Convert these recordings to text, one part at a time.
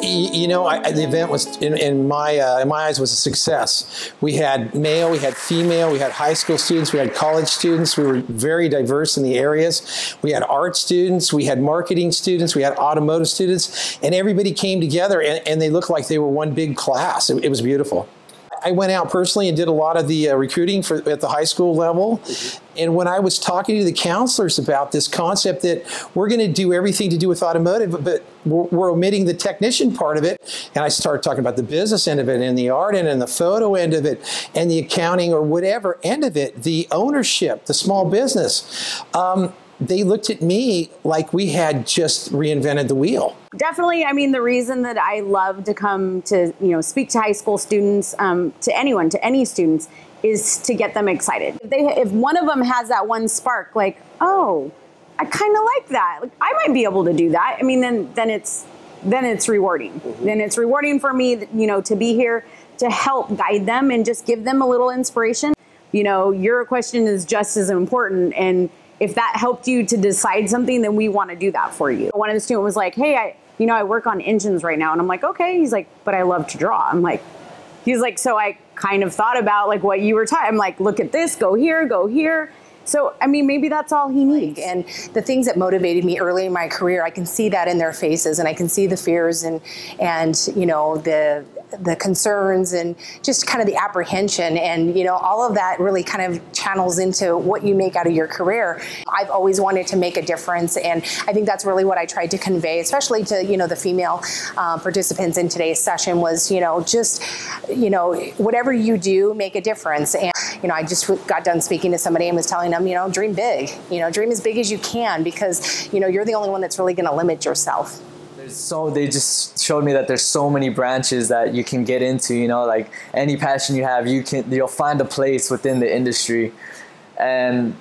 You know, the event was, in my eyes, was a success. We had male, we had female, we had high school students, we had college students. We were very diverse in the areas. We had art students, we had marketing students, we had automotive students, and everybody came together, and they looked like they were one big class. It was beautiful. I went out personally and did a lot of the recruiting at the high school level. And when I was talking to the counselors about this concept that we're going to do everything to do with automotive, but we're omitting the technician part of it, and I started talking about the business end of it and the art end and the photo end of it and the accounting or whatever end of it, the ownership, the small business, they looked at me like we had just reinvented the wheel. Definitely. I mean, the reason that I love to come to, speak to high school students, to anyone, to any students, is to get them excited. If one of them has that one spark, like, oh, I kind of like that. Like, I might be able to do that. I mean, then it's rewarding. Then it's rewarding for me, to be here to help guide them and just give them a little inspiration. Your question is just as important, and if that helped you to decide something, then we want to do that for you. One of the students was like, hey, I work on engines right now. And I'm like, okay. He's like, but I love to draw. He's like, so I kind of thought about like what you were talking. I'm like, look at this, go here, go here. So, I mean, maybe that's all he needs. And the things that motivated me early in my career, I can see that in their faces, and I can see the fears and the concerns and just kind of the apprehension, and all of that really kind of channels into what you make out of your career. I've always wanted to make a difference, and I think that's really what I tried to convey, especially to the female participants in today's session, was whatever you do, make a difference. And I just got done speaking to somebody and was telling them, dream big, dream as big as you can, because you're the only one that's really going to limit yourself. So they just showed me that there's so many branches that you can get into, like any passion you have, you'll find a place within the industry. And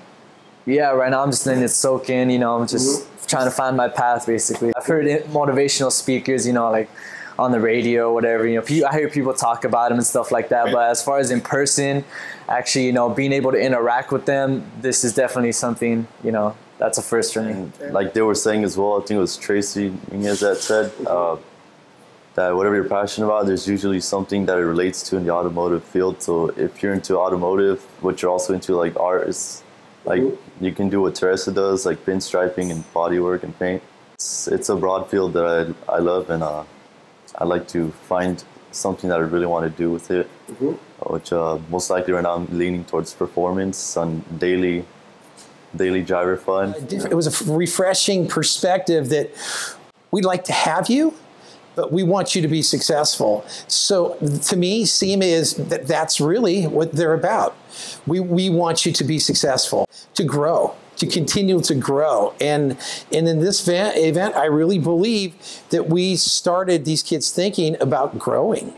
yeah, right now I'm just letting it soak in, I'm just trying to find my path, basically. I've heard motivational speakers, like on the radio or whatever, I hear people talk about them and stuff like that. But as far as in person, actually, being able to interact with them, this is definitely something, that's a first for me. Like they were saying as well, I think it was Tracy Inez that said that whatever you're passionate about, there's usually something that it relates to in the automotive field. So if you're into automotive, but you're also into like art, it's like you can do what Teresa does, like pinstriping and bodywork and paint. It's a broad field that I love, and I like to find something that I really want to do with it, which most likely right now I'm leaning towards performance on daily driver fun. It was a refreshing perspective that we'd like to have you, but we want you to be successful. So to me, SEMA that's really what they're about. We want you to be successful, to grow, to continue to grow. And in this event, I really believe that we started these kids thinking about growing.